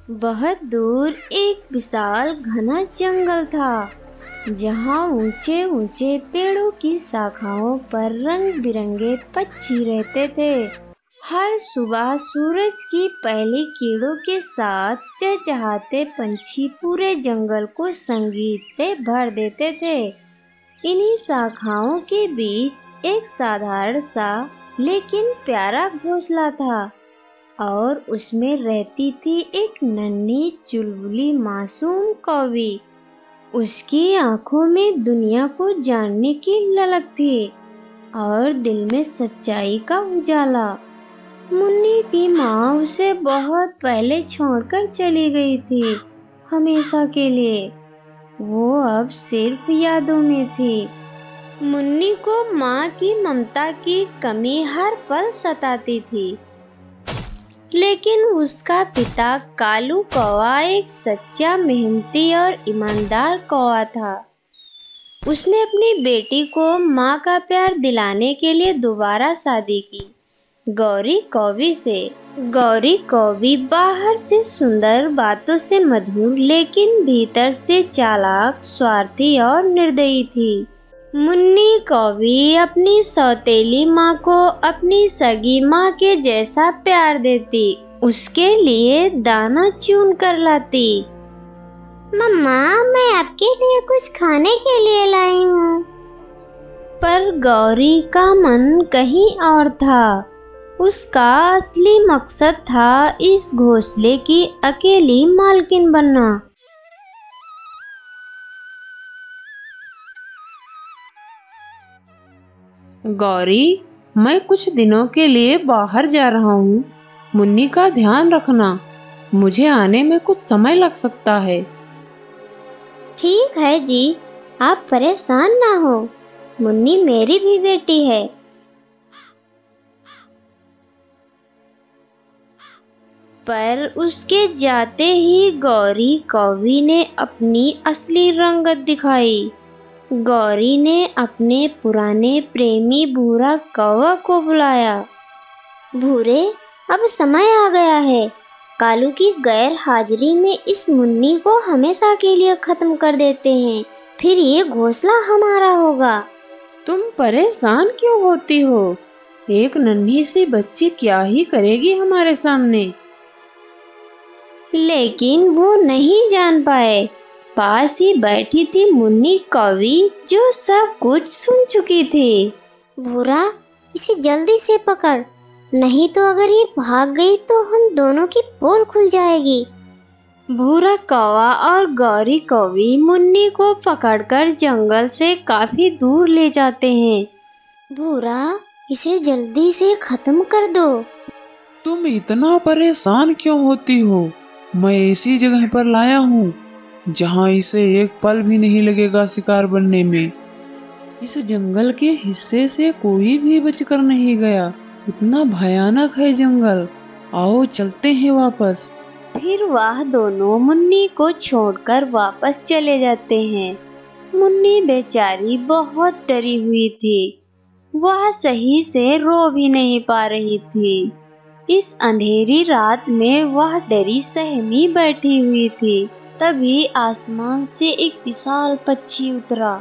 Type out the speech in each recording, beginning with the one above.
बहुत दूर एक विशाल घना जंगल था, जहाँ ऊंचे ऊंचे पेड़ों की शाखाओं पर रंग बिरंगे पक्षी रहते थे। हर सुबह सूरज की पहली किरणों के साथ चहचहाते पंछी पूरे जंगल को संगीत से भर देते थे। इन्हीं शाखाओं के बीच एक साधारण सा लेकिन प्यारा घोंसला था और उसमें रहती थी एक नन्ही चुलबुली मासूम कौवी। उसकी आंखों में दुनिया को जानने की ललक थी और दिल में सच्चाई का उजाला। मुन्नी की माँ उसे बहुत पहले छोड़कर चली गई थी, हमेशा के लिए। वो अब सिर्फ यादों में थी। मुन्नी को माँ की ममता की कमी हर पल सताती थी, लेकिन उसका पिता कालू कौवा एक सच्चा, मेहनती और ईमानदार कौवा था। उसने अपनी बेटी को माँ का प्यार दिलाने के लिए दोबारा शादी की, गौरी कौवी से। गौरी कौवी बाहर से सुंदर, बातों से मधुर, लेकिन भीतर से चालाक, स्वार्थी और निर्दयी थी। मुन्नी कौवी अपनी सौतेली माँ को अपनी सगी माँ के जैसा प्यार देती, उसके लिए दाना चुन कर लाती। मम्मा, मैं आपके लिए कुछ खाने के लिए लाई हूँ। पर गौरी का मन कहीं और था। उसका असली मकसद था इस घोंसले की अकेली मालकिन बनना। गौरी, मैं कुछ दिनों के लिए बाहर जा रहा हूँ। मुन्नी का ध्यान रखना। मुझे आने में कुछ समय लग सकता है। ठीक है जी, आप परेशान ना हो। मुन्नी मेरी भी बेटी है। पर उसके जाते ही गौरी कौवी ने अपनी असली रंगत दिखाई। गौरी ने अपने पुराने प्रेमी भूरा कौवा को बुलाया। भूरे, अब समय आ गया है। कालू की गैर हाजिरी में इस मुन्नी को हमेशा के लिए खत्म कर देते हैं, फिर ये घोंसला हमारा होगा। तुम परेशान क्यों होती हो? एक नन्ही सी बच्ची क्या ही करेगी हमारे सामने। लेकिन वो नहीं जान पाए, पास ही बैठी थी मुन्नी कौवी, जो सब कुछ सुन चुकी थी। भूरा, इसे जल्दी से पकड़, नहीं तो अगर ये भाग गई तो हम दोनों की पोल खुल जाएगी। भूरा कौवा और गौरी कौवी मुन्नी को पकड़कर जंगल से काफी दूर ले जाते हैं। भूरा, इसे जल्दी से खत्म कर दो। तुम इतना परेशान क्यों होती हो? मैं ऐसी जगह पर लाया हूँ जहाँ इसे एक पल भी नहीं लगेगा शिकार बनने में। इस जंगल के हिस्से से कोई भी बचकर नहीं गया। इतना भयानक है जंगल। आओ चलते हैं वापस। फिर वह दोनों मुन्नी को छोड़कर वापस चले जाते हैं। मुन्नी बेचारी बहुत डरी हुई थी। वह सही से रो भी नहीं पा रही थी। इस अंधेरी रात में वह डरी सहमी बैठी हुई थी। तभी आसमान से एक विशाल पक्षी उतरा,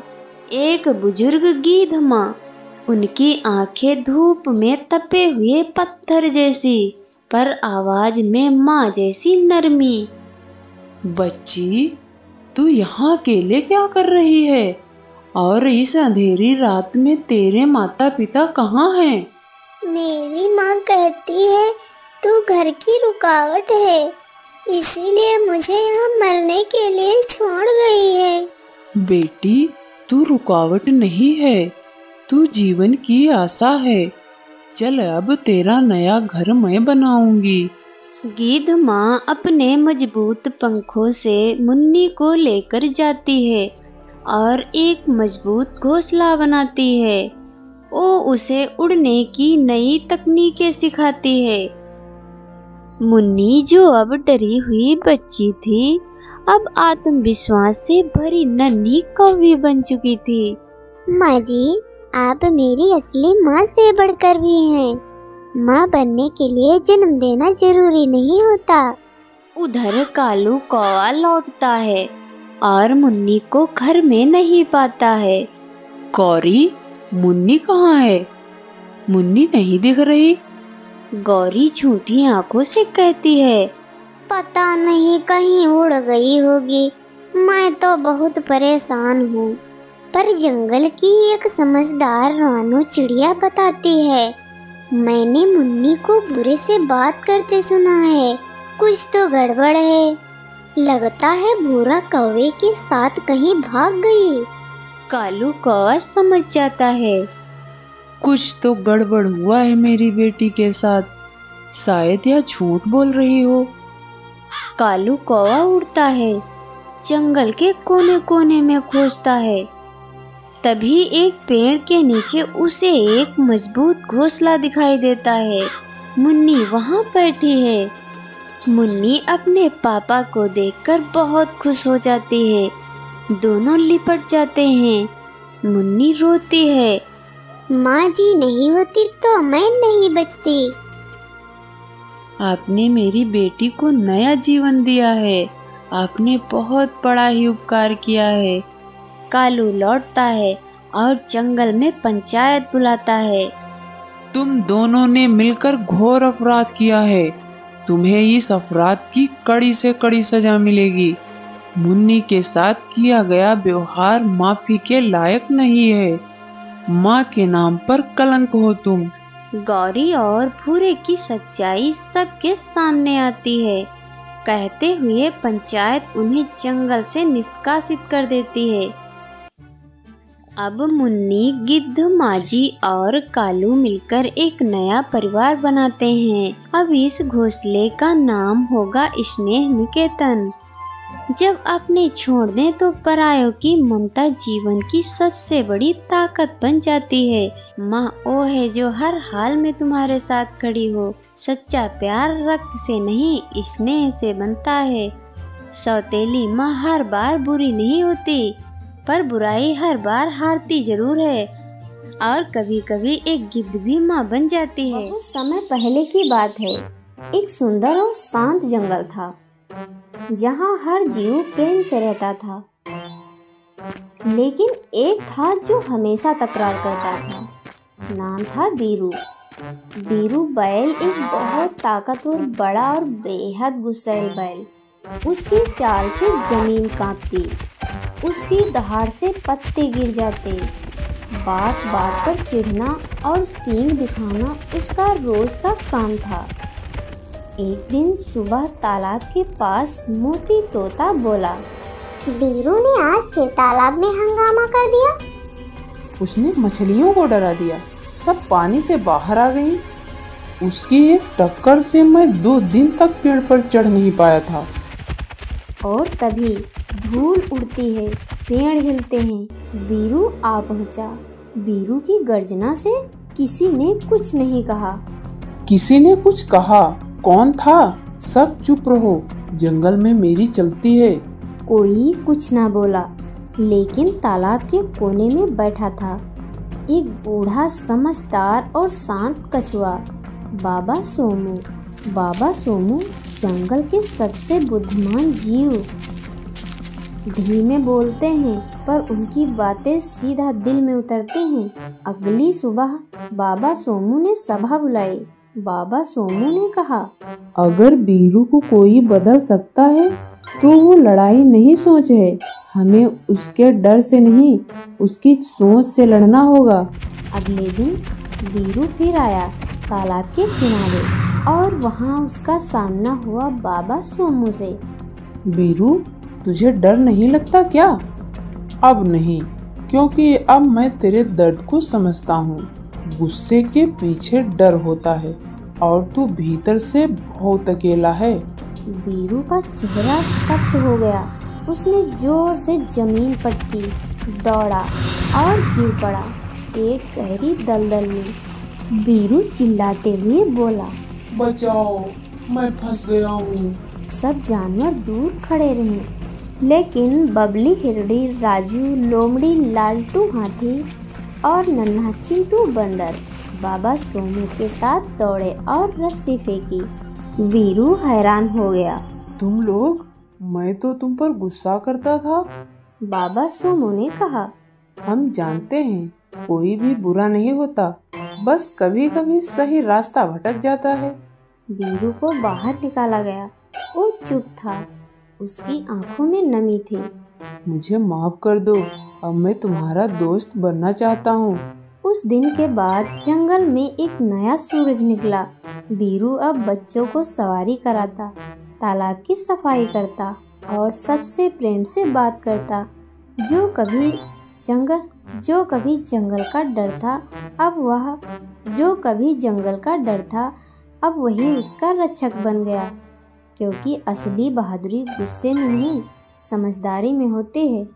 एक बुजुर्ग गीध माँ। उनकी आंखें धूप में तपे हुए पत्थर जैसी, पर आवाज में माँ जैसी नरमी। बच्ची, तू यहाँ अकेले क्या कर रही है? और इस अंधेरी रात में तेरे माता पिता कहाँ हैं? मेरी माँ कहती है तू घर की रुकावट है, इसीलिए मुझे यहाँ मरने के लिए छोड़ गई है। बेटी, तू रुकावट नहीं है, तू जीवन की आशा है। चल, अब तेरा नया घर मैं बनाऊंगी। गीध माँ अपने मजबूत पंखों से मुन्नी को लेकर जाती है और एक मजबूत घोंसला बनाती है। वो उसे उड़ने की नई तकनीकें सिखाती है। मुन्नी, जो अब डरी हुई बच्ची थी, अब आत्मविश्वास से भरी नन्ही कौवी बन चुकी थी। माँ जी, आप मेरी असली माँ से बढ़कर भी हैं। माँ बनने के लिए जन्म देना जरूरी नहीं होता। उधर कालू कौवा लौटता है और मुन्नी को घर में नहीं पाता है। गौरी, मुन्नी कहाँ है? मुन्नी नहीं दिख रही। गौरी झूठी आंखों से कहती है, पता नहीं कहीं उड़ गई होगी। मैं तो बहुत परेशान हूँ। पर जंगल की एक समझदार रानू चिड़िया बताती है, मैंने मुन्नी को बुरे से बात करते सुना है। कुछ तो गड़बड़ है। लगता है भूरा कौवे के साथ कहीं भाग गई। कालू कौवा समझ जाता है। कुछ तो गड़बड़ हुआ है मेरी बेटी के साथ। शायद यह झूठ बोल रही हो। कालू कौवा उड़ता है, जंगल के कोने कोने में खोजता है। तभी एक पेड़ के नीचे उसे एक मजबूत घोंसला दिखाई देता है। मुन्नी वहाँ बैठी है। मुन्नी अपने पापा को देखकर बहुत खुश हो जाती है। दोनों लिपट जाते हैं। मुन्नी रोती है, माँ जी नहीं होती तो मैं नहीं बचती। आपने मेरी बेटी को नया जीवन दिया है। आपने बहुत बड़ा ही उपकार किया है। कालू लौटता है और जंगल में पंचायत बुलाता है। तुम दोनों ने मिलकर घोर अपराध किया है। तुम्हें इस अपराध की कड़ी से कड़ी सजा मिलेगी। मुन्नी के साथ किया गया व्यवहार माफी के लायक नहीं है। माँ के नाम पर कलंक हो तुम। गौरी और भूरे की सच्चाई सबके सामने आती है। कहते हुए पंचायत उन्हें जंगल से निष्कासित कर देती है। अब मुन्नी, गिद्ध, माझी और कालू मिलकर एक नया परिवार बनाते हैं। अब इस घोंसले का नाम होगा स्नेह निकेतन। जब अपने छोड़ दें तो परायों की ममता जीवन की सबसे बड़ी ताकत बन जाती है। माँ वो है जो हर हाल में तुम्हारे साथ खड़ी हो। सच्चा प्यार रक्त से नहीं, स्नेह से बनता है। सौतेली माँ हर बार बुरी नहीं होती, पर बुराई हर बार हारती जरूर है। और कभी कभी एक गिद्ध भी माँ बन जाती है। बहुत समय पहले की बात है। एक सुंदर और शांत जंगल था, जहाँ हर जीव प्रेम से रहता था। लेकिन एक था जो हमेशा तकरार करता था। नाम था बीरू। बीरू बैल एक बहुत ताकतवर, बड़ा और बेहद गुस्सैल बैल। उसकी चाल से जमीन कांपती, उसकी दहाड़ से पत्ते गिर जाते। बात बात पर चिढ़ना और सींग दिखाना उसका रोज का काम था। एक दिन सुबह तालाब के पास मोती तोता बोला, बीरू ने आज फिर तालाब में हंगामा कर दिया। उसने मछलियों को डरा दिया, सब पानी से बाहर आ गई। उसकी एक टक्कर से मैं 2 दिन तक पेड़ पर चढ़ नहीं पाया था। और तभी धूल उड़ती है, पेड़ हिलते हैं। बीरू आ पहुंचा। बीरू की गर्जना से किसी ने कुछ नहीं कहा। किसी ने कुछ कहा? कौन था? सब चुप रहो, जंगल में मेरी चलती है। कोई कुछ ना बोला, लेकिन तालाब के कोने में बैठा था एक बूढ़ा, समझदार और शांत कछुआ, बाबा सोमू। बाबा सोमू जंगल के सबसे बुद्धिमान जीव। धीमे बोलते हैं, पर उनकी बातें सीधा दिल में उतरती हैं। अगली सुबह बाबा सोमू ने सभा बुलाई। बाबा सोमू ने कहा, अगर बीरू को कोई बदल सकता है तो वो लड़ाई नहीं सोच है। हमें उसके डर से नहीं, उसकी सोच से लड़ना होगा। अगले दिन बीरू फिर आया तालाब के किनारे, और वहाँ उसका सामना हुआ बाबा सोमू से। बीरू, तुझे डर नहीं लगता क्या? अब नहीं, क्योंकि अब मैं तेरे दर्द को समझता हूँ। गुस्से के पीछे डर होता है और तू भीतर से बहुत अकेला है। बीरू का चेहरा सख्त हो गया। उसने जोर से जमीन पटकी, दौड़ा और गिर पड़ा एक गहरी दलदल में। बीरू चिल्लाते हुए बोला, बचाओ, मैं फंस गया हूँ। सब जानवर दूर खड़े रहे, लेकिन बबली हिरड़ी, राजू, लोमड़ी, लालटू हाथी और नन्हा चिंटू बंदर बाबा सोमू के साथ दौड़े और रस्सी फेंकी। बीरू हैरान हो गया। तुम लोग, मैं तो तुम पर गुस्सा करता था। बाबा सुमो ने कहा। हम जानते हैं कोई भी बुरा नहीं होता, बस कभी कभी सही रास्ता भटक जाता है। बीरू को बाहर निकाला गया। वो चुप था, उसकी आंखों में नमी थी। मुझे माफ कर दो, अब मैं तुम्हारा दोस्त बनना चाहता हूँ। उस दिन के बाद जंगल में एक नया सूरज निकला। बीरू अब बच्चों को सवारी कराता, तालाब की सफाई करता और सबसे प्रेम से बात करता। जो कभी जंगल का डर था, अब वही उसका रक्षक बन गया। क्योंकि असली बहादुरी गुस्से में नहीं, समझदारी में होती है।